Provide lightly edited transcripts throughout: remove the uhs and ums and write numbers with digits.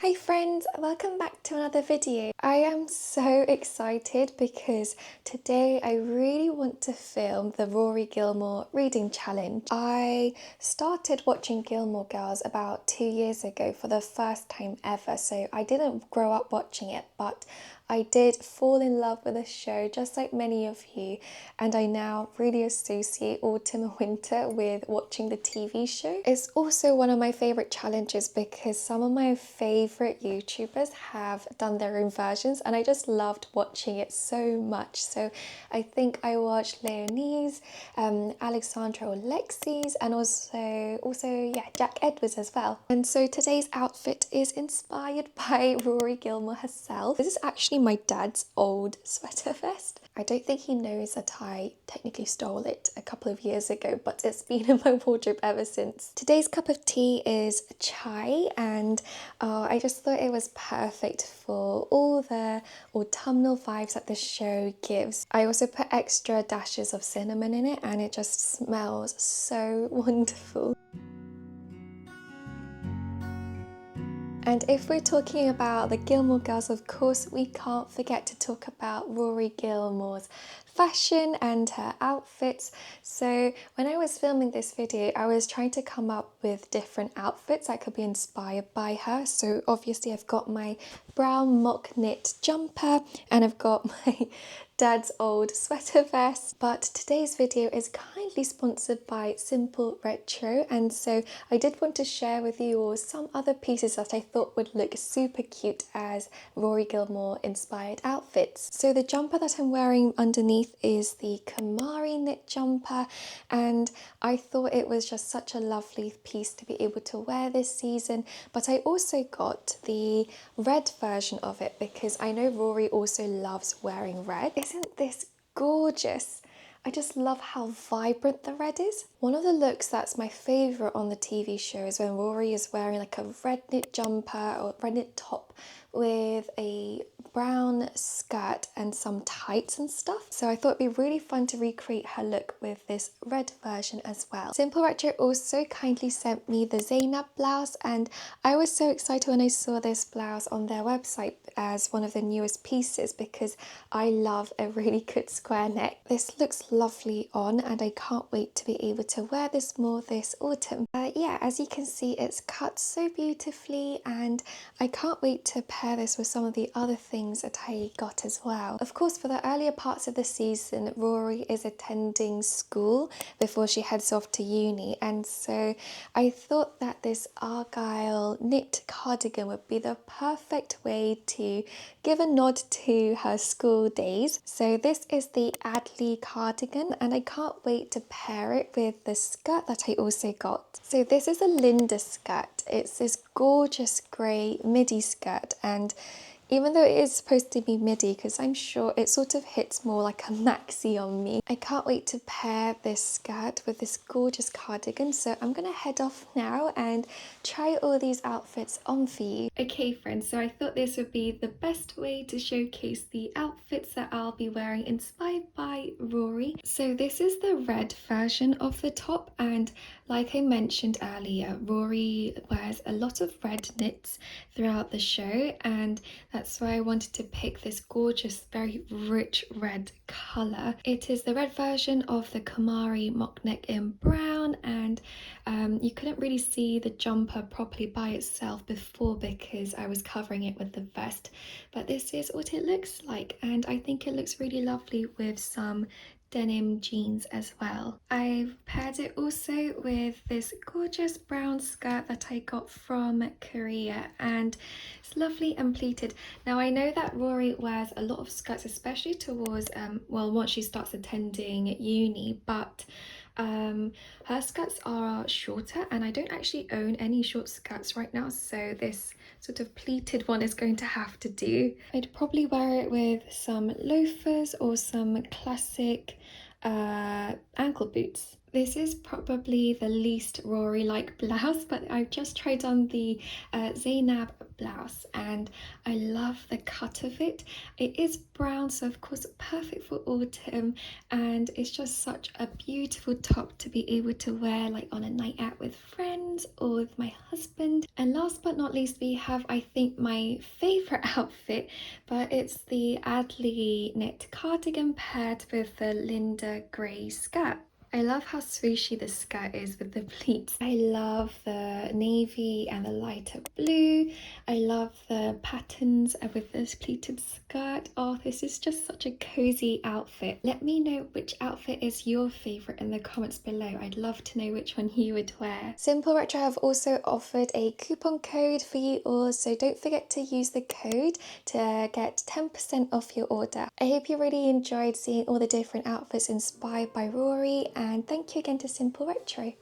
Hi friends, welcome back to another video. I am so excited because today I really want to film the Rory Gilmore reading challenge. I started watching Gilmore Girls about 2 years ago for the first time ever, so I didn't grow up watching it, but I did fall in love with the show just like many of you, and I now really associate autumn and winter with watching the TV show. It's also one of my favourite challenges because some of my favourite YouTubers have done their own versions and I just loved watching it so much. So I think I watched Leonie's, Alexandra or Lexi's, and also Jack Edwards as well. And so today's outfit is inspired by Rory Gilmore herself. This is actually my dad's old sweater vest. I don't think he knows that I technically stole it a couple of years ago, but it's been in my wardrobe ever since. Today's cup of tea is chai, and I just thought it was perfect for all the autumnal vibes that the show gives. I also put extra dashes of cinnamon in it and it just smells so wonderful. And if we're talking about the Gilmore Girls, of course, we can't forget to talk about Rory Gilmore's fashion and her outfits. So when I was filming this video, I was trying to come up with different outfits that could be inspired by her. So obviously I've got my brown mock knit jumper and I've got my dad's old sweater vest. But today's video is kindly sponsored by Simple Retro, and so I did want to share with you all some other pieces that I thought would look super cute as Rory Gilmore inspired outfits. So the jumper that I'm wearing underneath is the Kamari knit jumper, and I thought it was just such a lovely piece to be able to wear this season. But I also got the red version of it because I know Rory also loves wearing red. Isn't this gorgeous? I just love how vibrant the red is. One of the looks that's my favourite on the TV show is when Rory is wearing like a red knit jumper or red knit top with a brown skirt and some tights and stuff. So I thought it'd be really fun to recreate her look with this red version as well. Simple Retro also kindly sent me the Zainab blouse, and I was so excited when I saw this blouse on their website as one of the newest pieces because I love a really good square neck. This looks lovely on and I can't wait to be able to wear this more this autumn. Yeah, as you can see, it's cut so beautifully and I can't wait to pair this with some of the other things that I got as well. Of course, for the earlier parts of the season, Rory is attending school before she heads off to uni, and so I thought that this Argyle knit cardigan would be the perfect way to give a nod to her school days. So this is the Adley cardigan and I can't wait to pair it with the skirt that I also got. So this is a Linda skirt. It's this gorgeous grey midi skirt, and even though it is supposed to be midi, because I'm sure it sort of hits more like a maxi on me, I can't wait to pair this skirt with this gorgeous cardigan. So I'm gonna head off now and try all these outfits on for you. Okay friends, so I thought this would be the best way to showcase the outfits that I'll be wearing inspired by Rory. So this is the red version of the top, and like I mentioned earlier, Rory wears a lot of red knits throughout the show, and that's why I wanted to pick this gorgeous, very rich red colour. It is the red version of the Kamari mock neck in brown, and you couldn't really see the jumper properly by itself before because I was covering it with the vest, but this is what it looks like, and I think it looks really lovely with some denim jeans as well. I've paired it also with this gorgeous brown skirt that I got from Korea, and it's lovely and pleated. Now I know that Rory wears a lot of skirts, especially towards well, once she starts attending uni, but her skirts are shorter and I don't actually own any short skirts right now, so this sort of pleated one is going to have to do. I'd probably wear it with some loafers or some classic ankle boots. This is probably the least Rory-like blouse, but I've just tried on the Zainab blouse and I love the cut of it. It is brown, so of course perfect for autumn, and it's just such a beautiful top to be able to wear like on a night out with friends or with my husband. And last but not least, we have, I think, my favorite outfit, but it's the Adley knit cardigan paired with the Linda grey skirt. I love how swooshy the skirt is with the pleats. I love the navy and the lighter blue. I love the patterns with this pleated skirt. Oh, this is just such a cozy outfit. Let me know which outfit is your favourite in the comments below. I'd love to know which one you would wear. Simple Retro have also offered a coupon code for you all, so don't forget to use the code to get 10% off your order. I hope you really enjoyed seeing all the different outfits inspired by Rory, and thank you again to Simple Retro.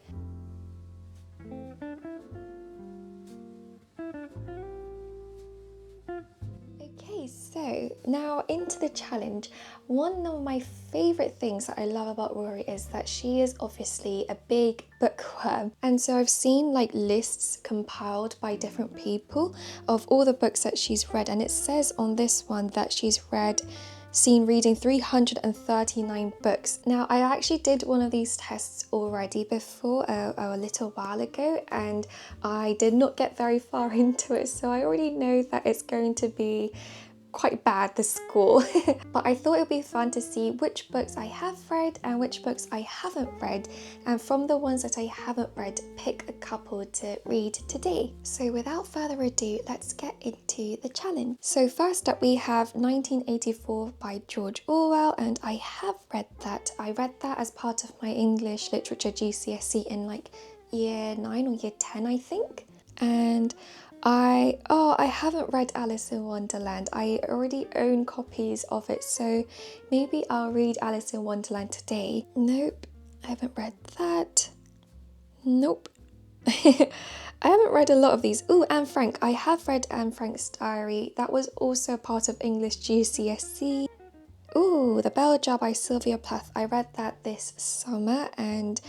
Okay, so now into the challenge. One of my favourite things that I love about Rory is that she is obviously a big bookworm, and so I've seen like lists compiled by different people of all the books that she's read, and it says on this one that she's seen reading 339 books. Now, I actually did one of these tests already before a little while ago, and I did not get very far into it, so I already know that it's going to be quite bad, the score. But I thought it would be fun to see which books I have read and which books I haven't read, and from the ones that I haven't read, pick a couple to read today. So without further ado, let's get into the challenge. So first up we have 1984 by George Orwell, and I have read that. I read that as part of my English literature GCSE in like year 9 or year 10, I think. And I haven't read Alice in Wonderland. I already own copies of it, so maybe I'll read Alice in Wonderland today. Nope, I haven't read that. Nope. I haven't read a lot of these. Ooh, Anne Frank. I have read Anne Frank's diary. That was also part of English GCSE. Ooh, The Bell Jar by Sylvia Plath. I read that this summer and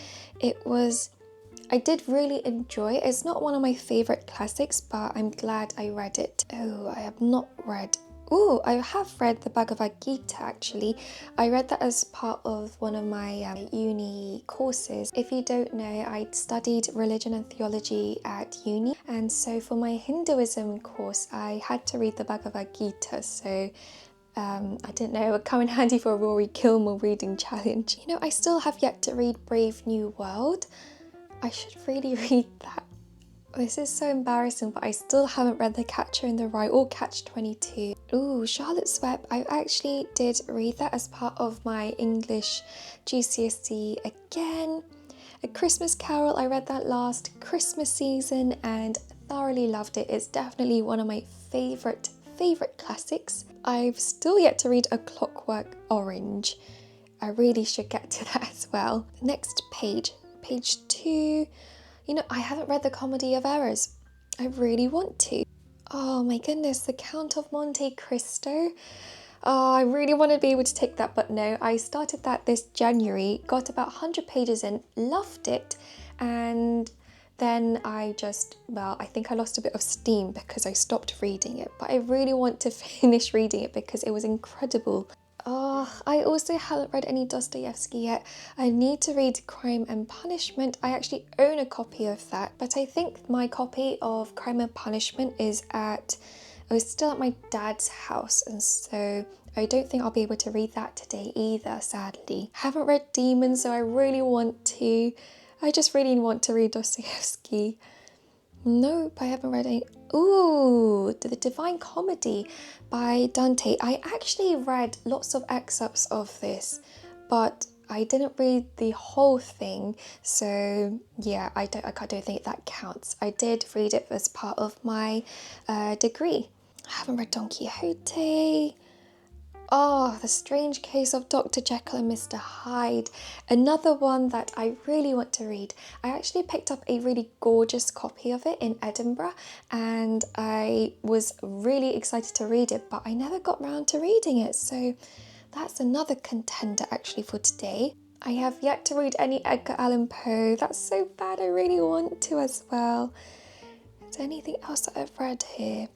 I did really enjoy it. It's not one of my favourite classics, but I'm glad I read it. Oh, I have not read... Oh, I have read the Bhagavad Gita actually. I read that as part of one of my uni courses. If you don't know, I studied religion and theology at uni, and so for my Hinduism course, I had to read the Bhagavad Gita, so I didn't know, it would come in handy for a Rory Gilmore reading challenge. You know, I still have yet to read Brave New World. I should really read that. This is so embarrassing, but I still haven't read The Catcher in the Rye or Catch-22. Ooh, Charlotte's Web. I actually did read that as part of my English GCSE again. A Christmas Carol, I read that last Christmas season and thoroughly loved it. It's definitely one of my favourite classics. I've still yet to read A Clockwork Orange. I really should get to that as well. Next page. Page 2. You know, I haven't read The Comedy of Errors. I really want to. Oh my goodness, The Count of Monte Cristo. Oh, I really want to be able to take that, but no. I started that this January, got about 100 pages in, loved it, and then I think I lost a bit of steam because I stopped reading it, but I really want to finish reading it because it was incredible. Oh, I also haven't read any Dostoevsky yet. I need to read Crime and Punishment. I actually own a copy of that, but I think my copy of Crime and Punishment is still at my dad's house, and so I don't think I'll be able to read that today either, sadly. Haven't read Demons, so I really want to. I just really want to read Dostoevsky. Nope, I haven't read any. Ooh, The Divine Comedy by Dante. I actually read lots of excerpts of this, but I didn't read the whole thing, so yeah, I don't think that counts. I did read it as part of my degree. I haven't read Don Quixote. Oh, The Strange Case of Dr. Jekyll and Mr. Hyde. Another one that I really want to read. I actually picked up a really gorgeous copy of it in Edinburgh, and I was really excited to read it, but I never got round to reading it, so that's another contender actually for today. I have yet to read any Edgar Allan Poe. That's so bad, I really want to as well. Is there anything else that I've read here?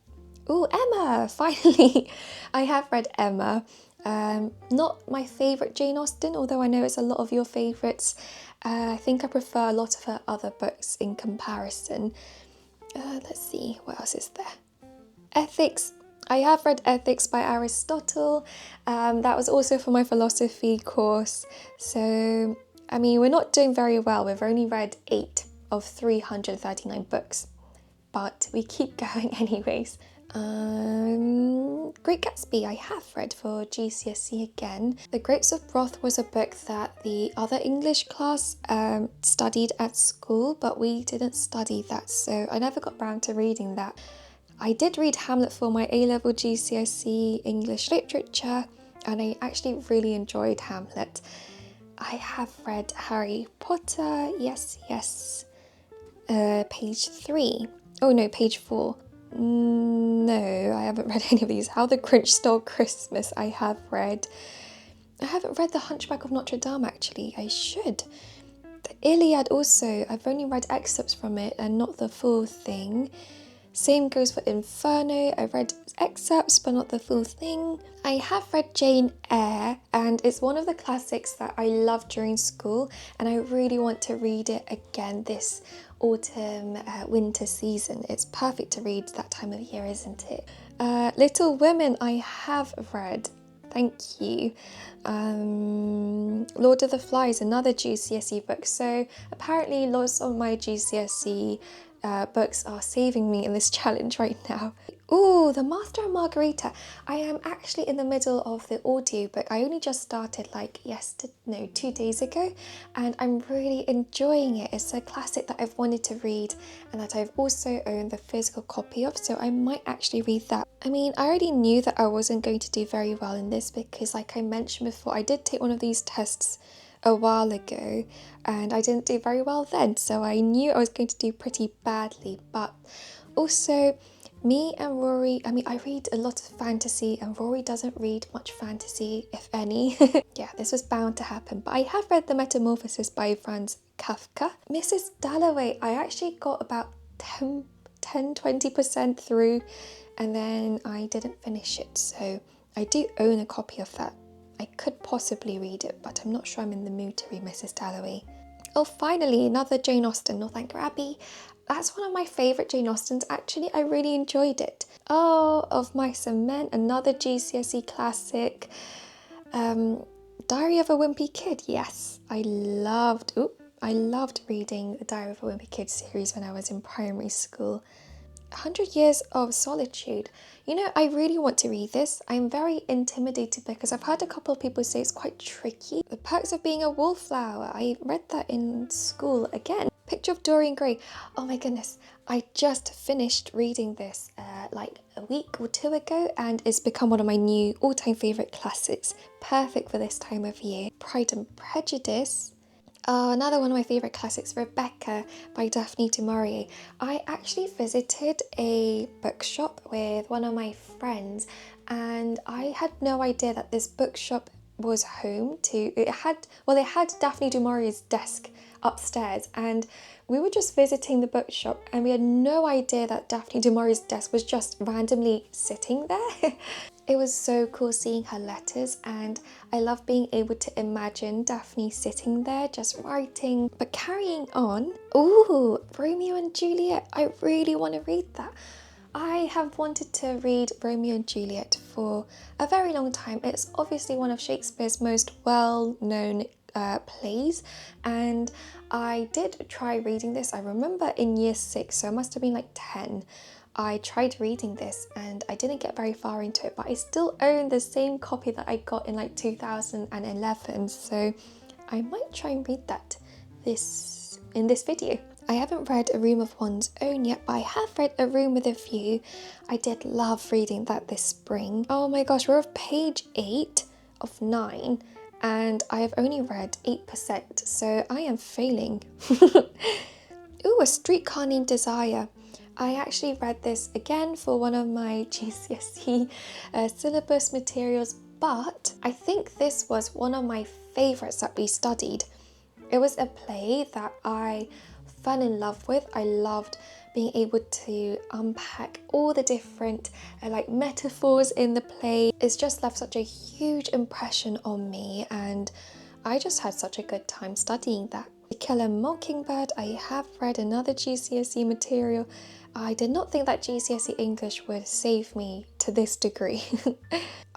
Oh, Emma, finally. I have read Emma. Not my favourite Jane Austen, although I know it's a lot of your favourites. I think I prefer a lot of her other books in comparison. Let's see, what else is there? Ethics. I have read Ethics by Aristotle. That was also for my philosophy course. So, I mean, we're not doing very well. We've only read 8 of 339 books. But we keep going anyways. Great Gatsby I have read for GCSE again. The Grapes of Wrath was a book that the other English class studied at school, but we didn't study that, so I never got round to reading that. I did read Hamlet for my A-level GCSE English literature, and I actually really enjoyed Hamlet. I have read Harry Potter, yes. Page 3. Oh no, page 4. No, I haven't read any of these. How the Grinch Stole Christmas I have read. I haven't read The Hunchback of Notre Dame actually. I should. The Iliad also, I've only read excerpts from it and not the full thing. Same goes for Inferno. I read excerpts but not the full thing. I have read Jane Eyre, and it's one of the classics that I loved during school, and I really want to read it again this autumn winter season. It's perfect to read that time of year, isn't it? Little Women I have read. Thank you. Lord of the Flies, another GCSE book. So apparently lots of my GCSE books are saving me in this challenge right now. Ooh, The Master and Margarita. I am actually in the middle of the audiobook. I only just started like 2 days ago, and I'm really enjoying it. It's a classic that I've wanted to read and that I've also owned the physical copy of, so I might actually read that. I mean, I already knew that I wasn't going to do very well in this because, like I mentioned before, I did take one of these tests a while ago and I didn't do very well then, so I knew I was going to do pretty badly. But also, me and Rory, I mean, I read a lot of fantasy and Rory doesn't read much fantasy, if any. Yeah, this was bound to happen. But I have read The Metamorphosis by Franz Kafka. Mrs. Dalloway, I actually got about 10-20% through, and then I didn't finish it. So I do own a copy of that. I could possibly read it, but I'm not sure I'm in the mood to read Mrs. Dalloway. Oh, finally, another Jane Austen, Northanger Abbey. That's one of my favourite Jane Austens, actually. I really enjoyed it. Oh, Of Mice and Men, another GCSE classic. Diary of a Wimpy Kid, yes. I loved reading the Diary of a Wimpy Kid series when I was in primary school. 100 Years of Solitude. You know, I really want to read this. I'm very intimidated because I've heard a couple of people say it's quite tricky. The Perks of Being a Wallflower. I read that in school again. Picture of Dorian Gray. Oh my goodness. I just finished reading this like a week or 2 ago, and it's become one of my new all-time favourite classics. Perfect for this time of year. Pride and Prejudice. Another one of my favourite classics, Rebecca by Daphne du Maurier. I actually visited a bookshop with one of my friends, and I had no idea that this bookshop was home to, it had Daphne du Maurier's desk upstairs, and we were just visiting the bookshop and we had no idea that Daphne du Maurier's desk was just randomly sitting there. It was so cool seeing her letters, and I love being able to imagine Daphne sitting there just writing. But carrying on, ooh, Romeo and Juliet. I really want to read that. I have wanted to read Romeo and Juliet for a very long time. It's obviously one of Shakespeare's most well-known plays, and I did try reading this. I remember in year 6, so I must have been like 10. I tried reading this and I didn't get very far into it, but I still own the same copy that I got in like 2011, so I might try and read that in this video. I haven't read A Room of One's Own yet, but I have read A Room with a View. I did love reading that this spring. Oh my gosh, we're on page 8 of 9 and I have only read 8%, so I am failing. Ooh, A Streetcar Named Desire. I actually read this again for one of my GCSE syllabus materials but I think this was one of my favourites that we studied. It was a play that I fell in love with. I loved being able to unpack all the different like metaphors in the play. It's just left such a huge impression on me, and I just had such a good time studying that. To Kill a Mockingbird, I have read another GCSE material. I did not think that GCSE English would save me to this degree.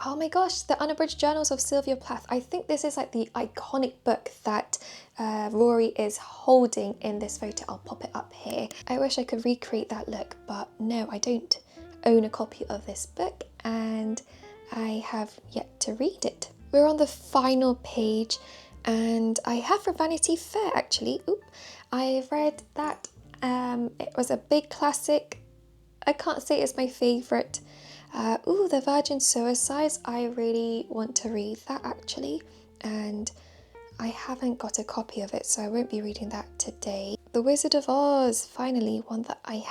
Oh my gosh, the Unabridged Journals of Sylvia Plath. I think this is like the iconic book that Rory is holding in this photo. I'll pop it up here. I wish I could recreate that look, but no, I don't own a copy of this book and I have yet to read it. We're on the final page and I have for Vanity Fair actually. I read that. It was a big classic. I can't say it's my favourite. The Virgin Suicides. I really want to read that actually, and I haven't got a copy of it, so I won't be reading that today. The Wizard of Oz, finally, one that I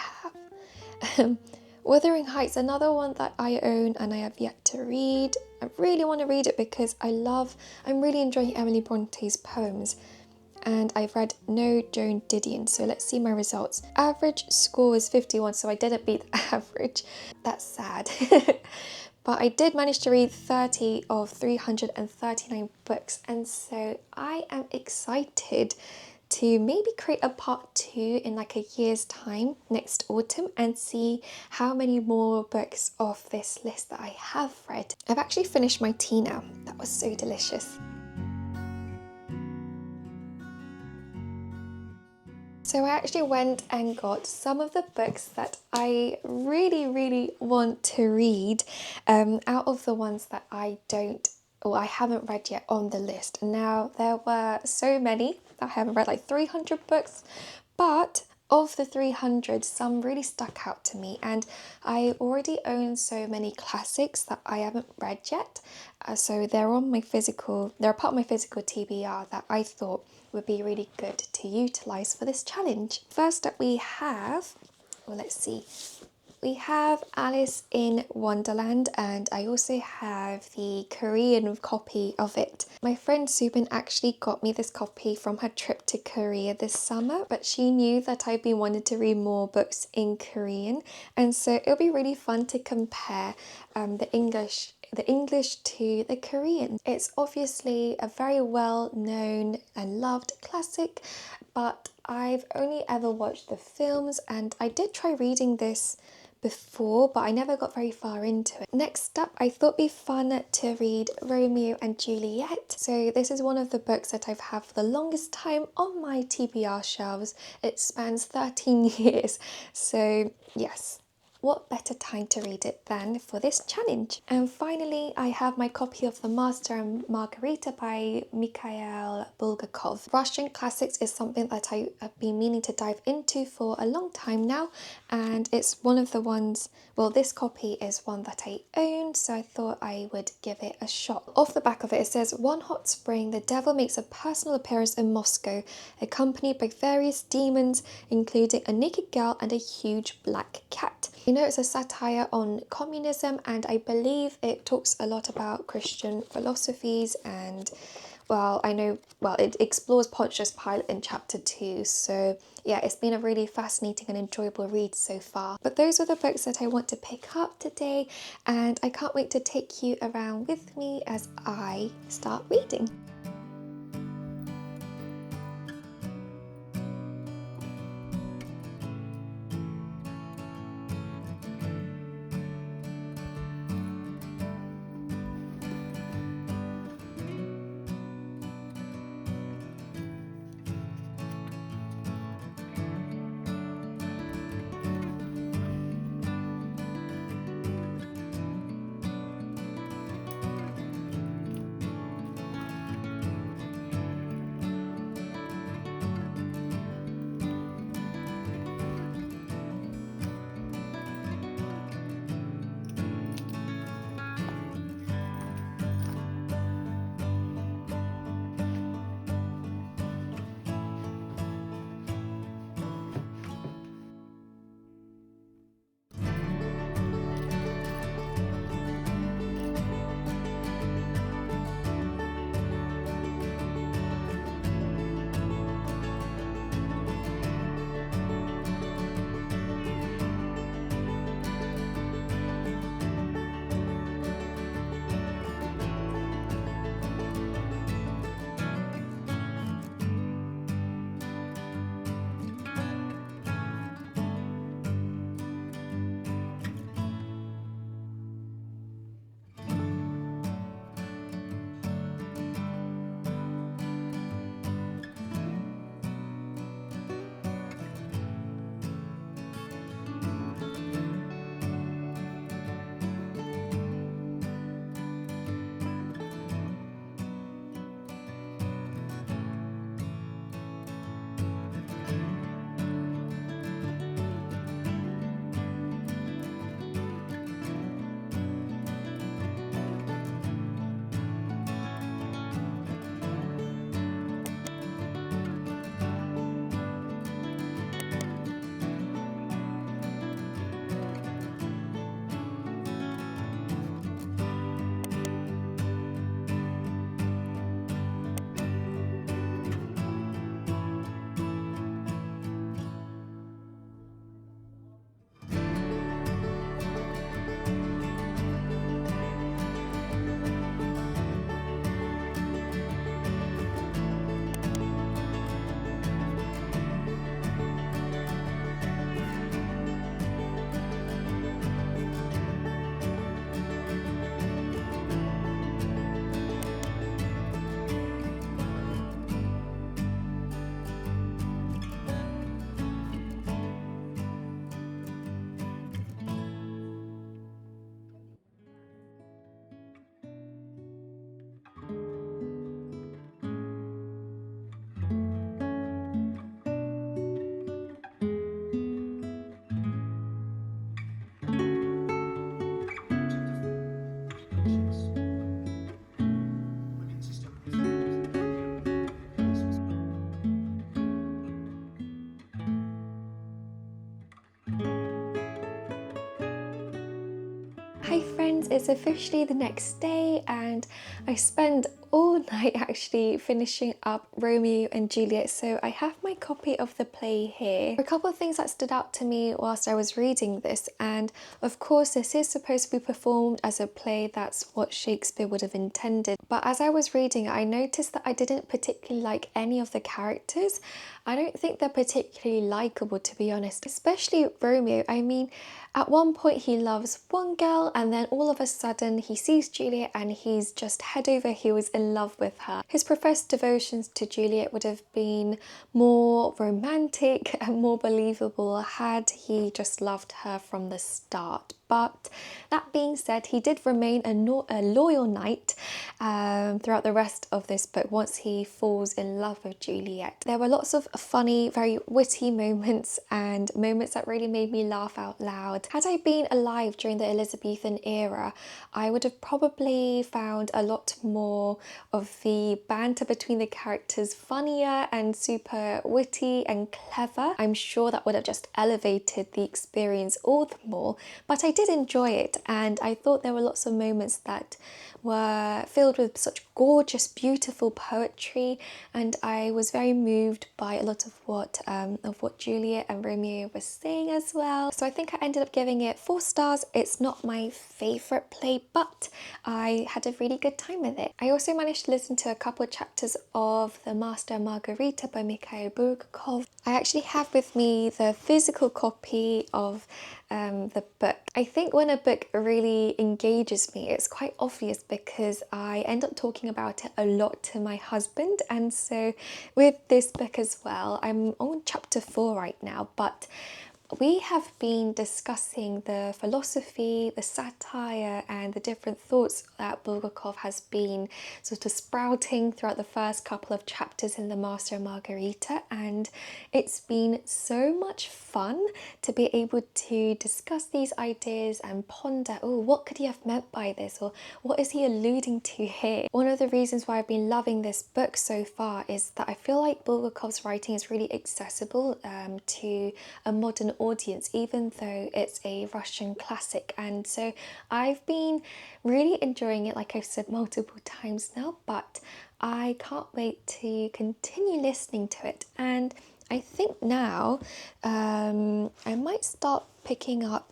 have. Wuthering Heights, another one that I own and I have yet to read. I really want to read it because I'm really enjoying Emily Bronte's poems. And I've read No Joan Didion, so let's see my results. Average score was 51, so I didn't beat the average. That's sad. But I did manage to read 30 of 339 books, and so I am excited to maybe create a part 2 in like a year's time next autumn and see how many more books of this list that I have read. I've actually finished my tea now. That was so delicious. So I actually went and got some of the books that I really want to read out of the ones that I haven't read yet on the list. Now, there were so many that I haven't read, like 300 books, but of the 300, some really stuck out to me, and I already own so many classics that I haven't read yet, so they're part of my physical TBR that I thought would be really good to utilise for this challenge. First up we have, we have Alice in Wonderland, and I also have the Korean copy of it. My friend Subin actually got me this copy from her trip to Korea this summer, but she knew that I've been wanting to read more books in Korean, and so it'll be really fun to compare the English to the Korean. It's obviously a very well-known and loved classic, but I've only ever watched the films, and I did try reading this before, but I never got very far into it. Next up, I thought it'd be fun to read Romeo and Juliet. So this is one of the books that I've had for the longest time on my TBR shelves. It spans 13 years. So yes, what better time to read it than for this challenge? And finally, I have my copy of The Master and Margarita by Mikhail Bulgakov. Russian classics is something that I have been meaning to dive into for a long time now, and it's one of the ones, this copy is one that I own, so I thought I would give it a shot. Off the back of it, it says, one hot spring, the devil makes a personal appearance in Moscow, accompanied by various demons, including a naked girl and a huge black cat. You know, it's a satire on communism, and I believe it talks a lot about Christian philosophies, and it explores Pontius Pilate in chapter 2, so yeah, it's been a really fascinating and enjoyable read so far. But those are the books that I want to pick up today, and I can't wait to take you around with me as I start reading. it's officially the next day and I spent all night actually finishing up Romeo and Juliet, so I have my copy of the play here. A couple of things that stood out to me whilst I was reading this, and of course this is supposed to be performed as a play, that's what Shakespeare would have intended, but as I was reading I noticed that I didn't particularly like any of the characters. I don't think they're particularly likeable, to be honest, especially Romeo. I mean, at one point he loves one girl and then all of a sudden he sees Juliet and he's just head over heels in love with her. His professed devotions to Juliet would have been more romantic and more believable had he just loved her from the start. But that being said, he did remain a loyal knight throughout the rest of this book once he falls in love with Juliet. There were lots of funny, very witty moments and moments that really made me laugh out loud. Had I been alive during the Elizabethan era, I would have probably found a lot more of the banter between the characters funnier and super witty and clever. I'm sure that would have just elevated the experience all the more, but I did enjoy it, and I thought there were lots of moments that were filled with such gorgeous, beautiful poetry, and I was very moved by a lot of what Juliet and Romeo were saying as well. So I think I ended up giving it 4 stars. It's not my favourite play, but I had a really good time with it. I also managed to listen to a couple of chapters of The Master and Margarita by Mikhail Bulgakov. I actually have with me the physical copy of the book. I think when a book really engages me, it's quite obvious because I end up talking about it a lot to my husband, and so with this book as well, I'm on chapter 4 right now, but we have been discussing the philosophy, the satire and the different thoughts that Bulgakov has been sort of sprouting throughout the first couple of chapters in The Master and Margarita, and it's been so much fun to be able to discuss these ideas and ponder, oh, what could he have meant by this, or what is he alluding to here? One of the reasons why I've been loving this book so far is that I feel like Bulgakov's writing is really accessible to a modern audience, even though it's a Russian classic, and so I've been really enjoying it, like I've said multiple times now, but I can't wait to continue listening to it. And I think now I might start picking up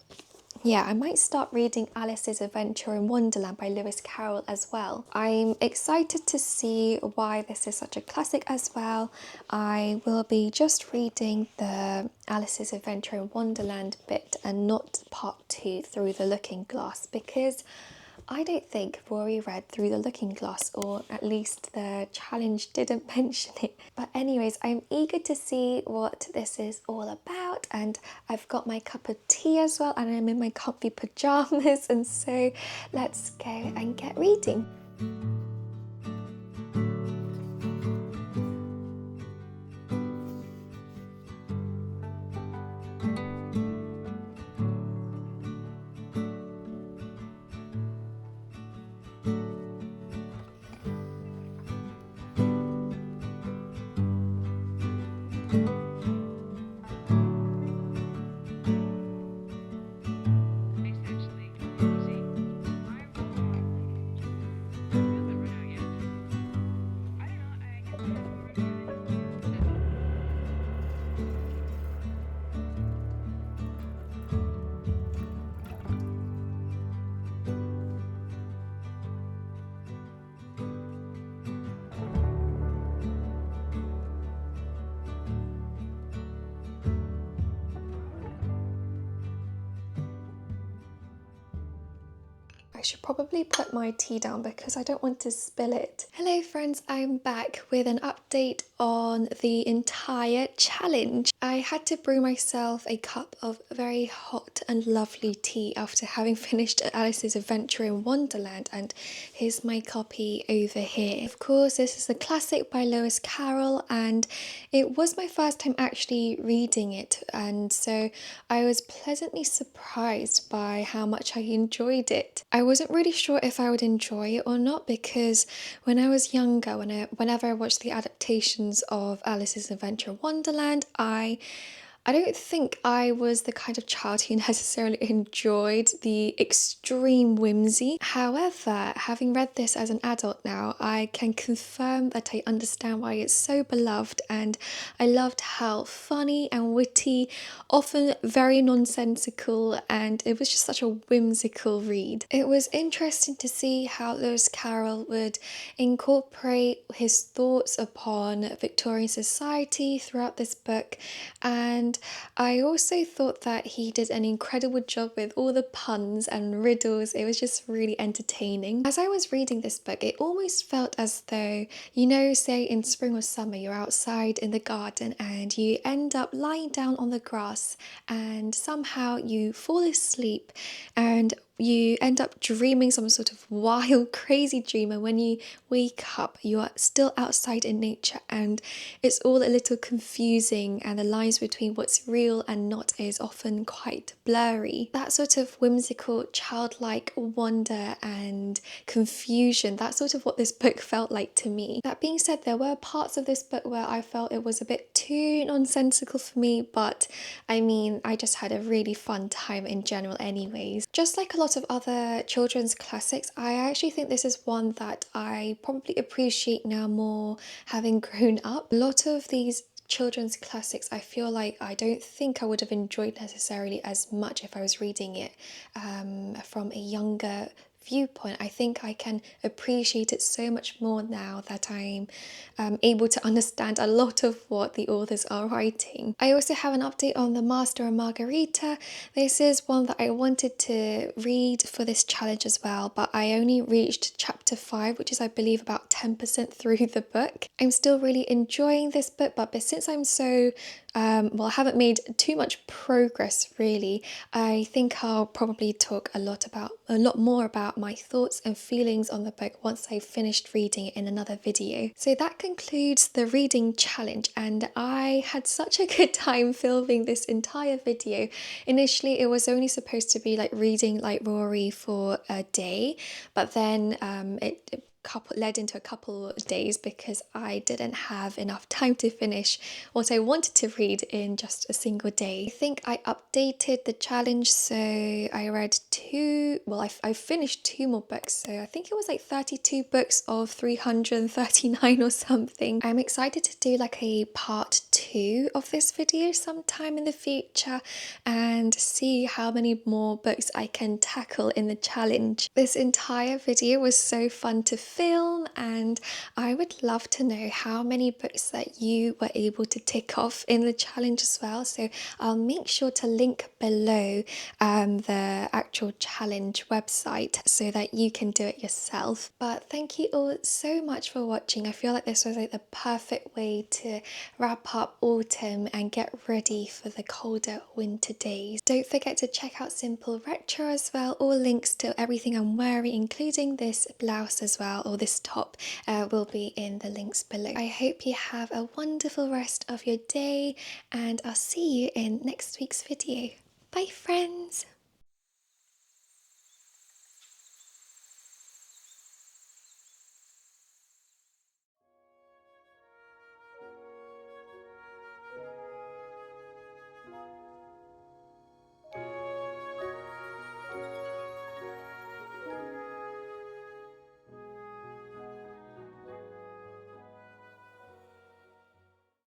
I might start reading Alice's Adventure in Wonderland by Lewis Carroll as well. I'm excited to see why this is such a classic as well. I will be just reading the Alice's Adventure in Wonderland bit and not part 2, Through the Looking Glass, because I don't think Rory read Through the Looking Glass, or at least the challenge didn't mention it. But anyways, I'm eager to see what this is all about, and I've got my cup of tea as well, and I'm in my comfy pajamas, and so let's go and get reading. I should probably put my tea down because I don't want to spill it. Hello friends, I'm back with an update on the entire challenge. I had to brew myself a cup of very hot and lovely tea after having finished Alice's Adventure in Wonderland, and here's my copy over here. Of course, this is a classic by Lewis Carroll, and it was my first time actually reading it, and so I was pleasantly surprised by how much I enjoyed it. I wasn't really sure if I would enjoy it or not, because when I was younger, whenever I watched the adaptations of Alice's Adventure in Wonderland, I I don't think I was the kind of child who necessarily enjoyed the extreme whimsy. However, having read this as an adult now, I can confirm that I understand why it's so beloved, and I loved how funny and witty, often very nonsensical, and it was just such a whimsical read. It was interesting to see how Lewis Carroll would incorporate his thoughts upon Victorian society throughout this book, and I also thought that he did an incredible job with all the puns and riddles. It was just really entertaining. As I was reading this book, it almost felt as though, you know, say in spring or summer, you're outside in the garden and you end up lying down on the grass and somehow you fall asleep and you end up dreaming some sort of wild, crazy dream, and when you wake up, you are still outside in nature, and it's all a little confusing, and the lines between what's real and not is often quite blurry. That sort of whimsical, childlike wonder and confusion, that's sort of what this book felt like to me. That being said, there were parts of this book where I felt it was a bit too nonsensical for me, but I mean, I just had a really fun time in general anyways. Just like a lot of other children's classics, I actually think this is one that I probably appreciate now more having grown up. A lot of these children's classics, I feel like I don't think I would have enjoyed necessarily as much if I was reading it from a younger viewpoint. I think I can appreciate it so much more now that I'm able to understand a lot of what the authors are writing. I also have an update on The Master and Margarita. This is one that I wanted to read for this challenge as well, but I only reached chapter 5, which is, I believe, about 10% through the book. I'm still really enjoying this book, but since I'm so I haven't made too much progress really, I think I'll probably talk a lot more about my thoughts and feelings on the book once I've finished reading it in another video. So that concludes the reading challenge, and I had such a good time filming this entire video. Initially, it was only supposed to be like reading like Rory for a day, but then it led into a couple of days because I didn't have enough time to finish what I wanted to read in just a single day. I think I updated the challenge, so I read I finished 2 more books, so I think it was like 32 books of 339 or something. I'm excited to do like a part 2 of this video sometime in the future and see how many more books I can tackle in the challenge. This entire video was so fun to film, and I would love to know how many books that you were able to tick off in the challenge as well. So I'll make sure to link below the actual challenge website so that you can do it yourself. But thank you all so much for watching. I feel like this was like the perfect way to wrap up autumn and get ready for the colder winter days. Don't forget to check out Simple Retro as well. All links to everything I'm wearing, including this blouse as well, or this top, will be in the links below. I hope you have a wonderful rest of your day, and I'll see you in next week's video. Bye friends!